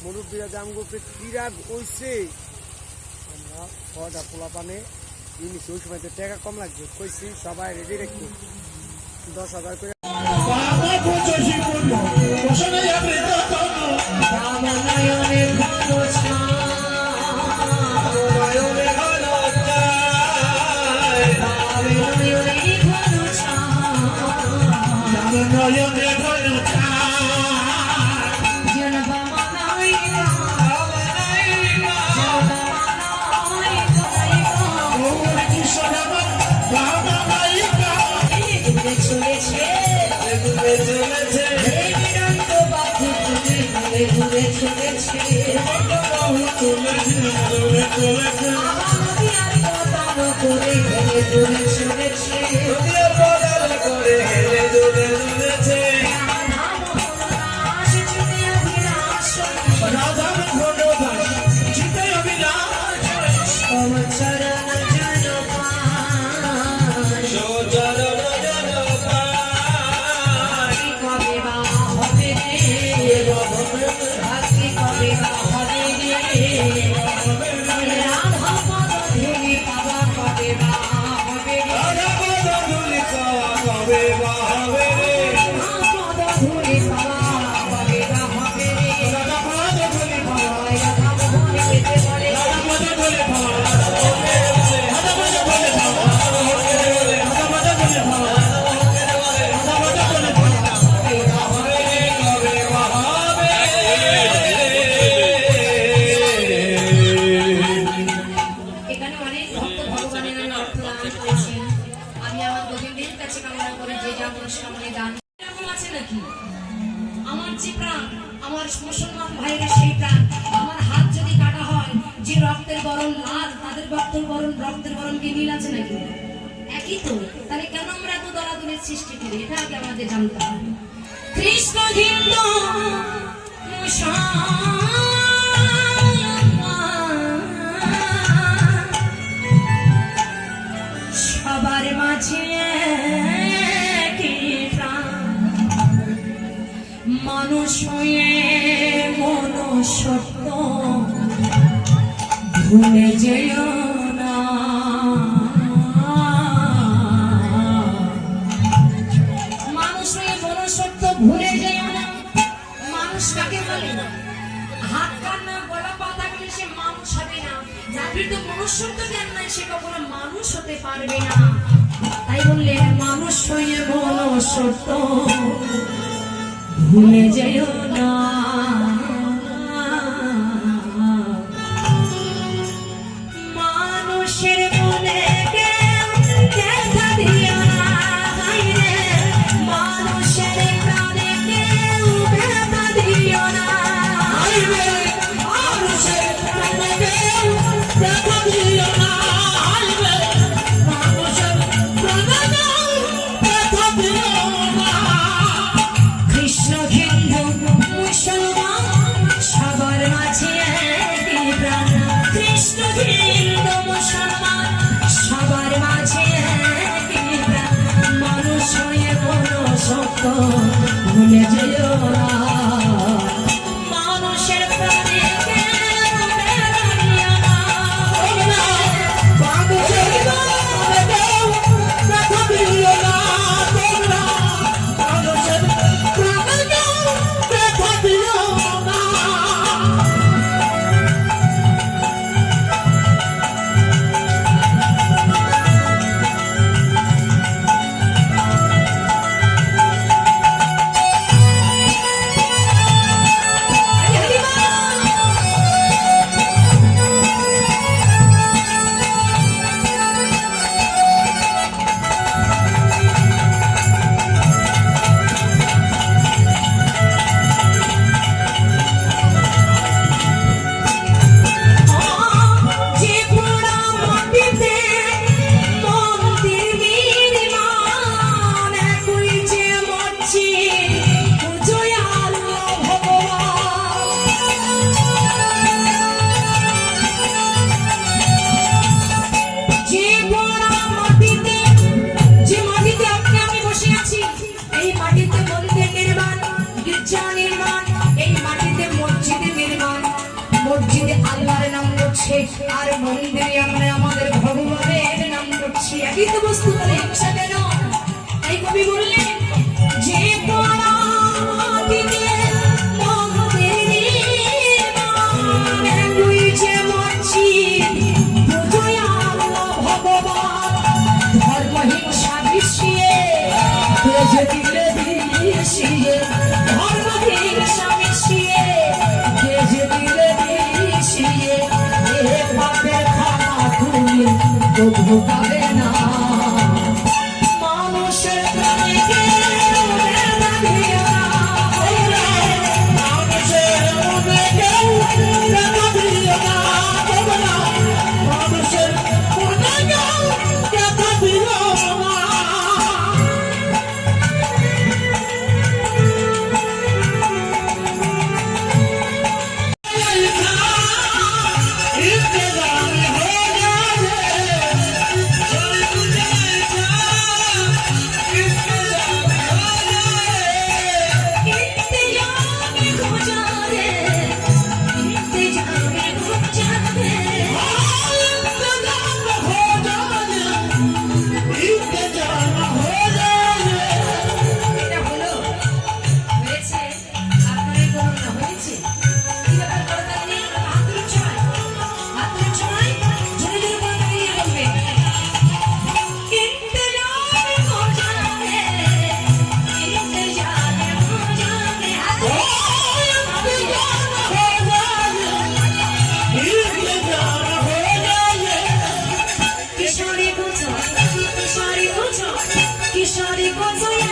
মুরব্বীরা যে আমগুলোকে কিরা হইছে আমরা ছটা পোলা পানে জিনিস ওই সময় টাকা কম লাগবে কইছি সবাই রেডি রাখতে 10,000 করে সৃষ্টি করে এটা আগে আমাদের জানতে হবে। কৃষ্ণ হিন্দু সবার মাঝে মানুষ হয়ে মনুষ্যত্ব ভুলে যেও না। ভুলে যেও না মানুষ কাকে বলে না, হাত কান না গলা পাতা গেলে সে মানুষ হবে না। যার ভিতরে মনুষ্যত্ব জ্ঞান নাই সে কখনো মানুষ হতে পারবে না। তাই বললে মানুষ হয়ে মনুষ্যত্ব ভুলে যেও না। মানুষের মনে দেখা দিও না, ভুলে যেও না। মানুষের প্রাণে এই মাটিতে মন্দির নির্মাণ, গির্জা নির্মাণ, এই মাটিতে মসজিদ নির্মাণ, করছে আর মন্দিরে আমরা আমাদের ভগবানের নাম করছি একই তো বস্তু তাহলে হিংসা কেন তাই কবি বললেন যে পরাদিতে মহাদেবের নামে তুই যে মাছি বুঝই আল্লাহ ভগবান ধর্ম হিংসা মিশিয়ে যে দিলে মিশিয়ে ধর্ম হিংসা মিশিয়ে যে দিলে মিশিয়ে এ পাপের খানা তুমি তো ভোগাবে না মানুষের প্রাণে কেউ রাখিও না মানুষের মনে কেউ রাখিও না মানুষের মনে কেউ রাখিও না কিশোরী কোথায়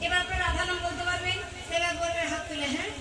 এবার আপনারা রাধা নাম বলতে পারবেন, এবার বলবেন হাত তুলে, হ্যাঁ